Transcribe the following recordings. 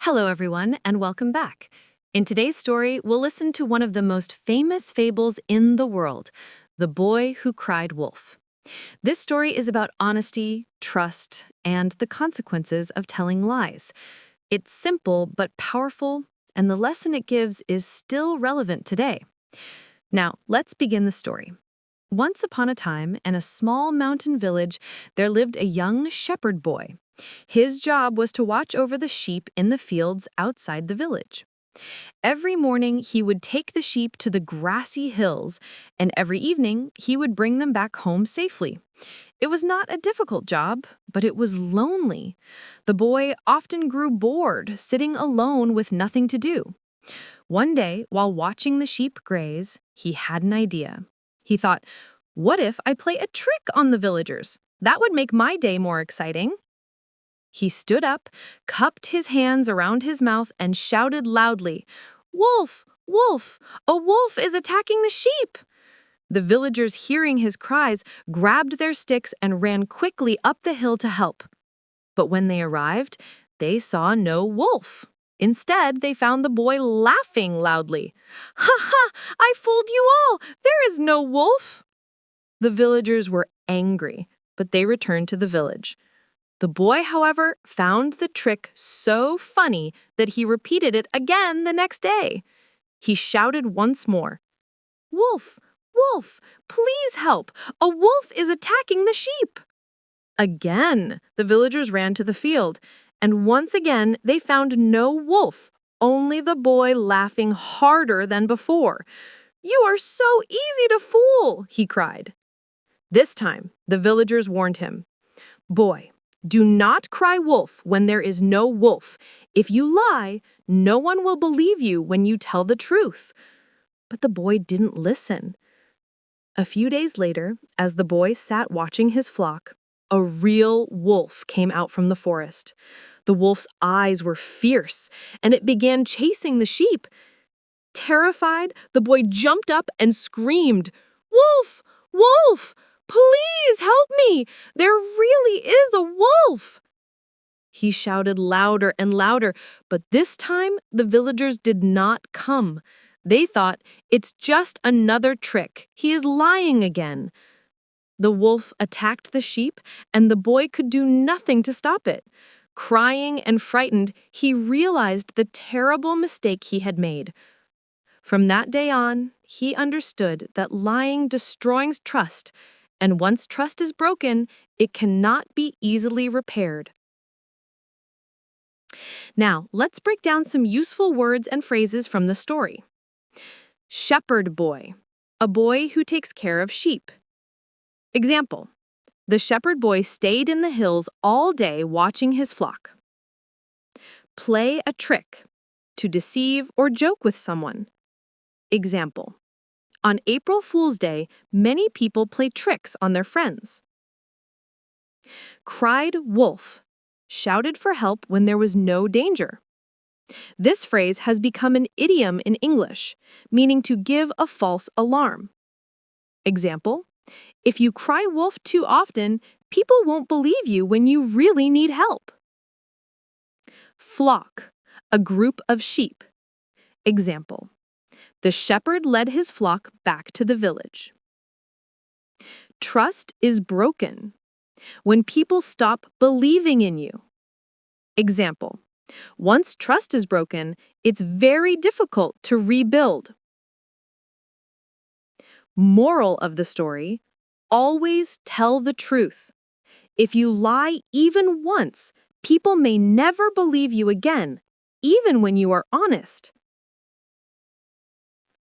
Hello, everyone, and welcome back. In today's story, we'll listen to one of the most famous fables in the world, The Boy Who Cried Wolf. This story is about honesty, trust, and the consequences of telling lies. It's simple but powerful, and the lesson it gives is still relevant today. Now, let's begin the story. Once upon a time, in a small mountain village, there lived a young shepherd boy. His job was to watch over the sheep in the fields outside the village. Every morning, he would take the sheep to the grassy hills, and every evening, he would bring them back home safely. It was not a difficult job, but it was lonely. The boy often grew bored, sitting alone with nothing to do. One day, while watching the sheep graze, he had an idea. He thought, what if I play a trick on the villagers? That would make my day more exciting. He stood up, cupped his hands around his mouth, and shouted loudly, "Wolf! Wolf! A wolf is attacking the sheep!" The villagers, hearing his cries, grabbed their sticks and ran quickly up the hill to help. But when they arrived, they saw no wolf. Instead, they found the boy laughing loudly. "Ha ha! I fooled you all! There is no wolf!" The villagers were angry, but they returned to the village. The boy, however, found the trick so funny that he repeated it again the next day. He shouted once more, "Wolf! Wolf! Please help! A wolf is attacking the sheep!" Again, the villagers ran to the field, and once again they found no wolf, only the boy laughing harder than before. "You are so easy to fool!" he cried. This time, the villagers warned him, "Boy, do not cry wolf when there is no wolf. If you lie, no one will believe you when you tell the truth." But the boy didn't listen. A few days later, as the boy sat watching his flock, a real wolf came out from the forest. The wolf's eyes were fierce, and it began chasing the sheep. Terrified, the boy jumped up and screamed, "Wolf! Wolf! Please help me! There really is a wolf!" He shouted louder and louder, but this time the villagers did not come. They thought, "It's just another trick. He is lying again." The wolf attacked the sheep, and the boy could do nothing to stop it. Crying and frightened, he realized the terrible mistake he had made. From that day on, he understood that lying destroys trust, and once trust is broken, it cannot be easily repaired. Now, let's break down some useful words and phrases from the story. Shepherd boy, a boy who takes care of sheep. Example, the shepherd boy stayed in the hills all day watching his flock. Play a trick, to deceive or joke with someone. Example, on April Fool's Day, many people play tricks on their friends. Cried wolf, shouted for help when there was no danger. This phrase has become an idiom in English, meaning to give a false alarm. Example, if you cry wolf too often, people won't believe you when you really need help. Flock, a group of sheep. Example, the shepherd led his flock back to the village. Trust is broken when people stop believing in you. Example, once trust is broken, it's very difficult to rebuild. Moral of the story, always tell the truth. If you lie even once, people may never believe you again, even when you are honest.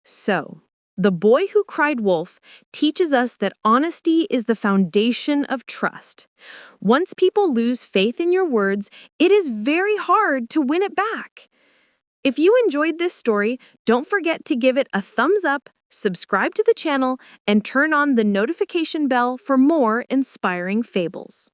So, The Boy Who Cried Wolf teaches us that honesty is the foundation of trust. Once people lose faith in your words, it is very hard to win it back. If you enjoyed this story, don't forget to give it a thumbs up, subscribe to the channel, and turn on the notification bell for more inspiring fables.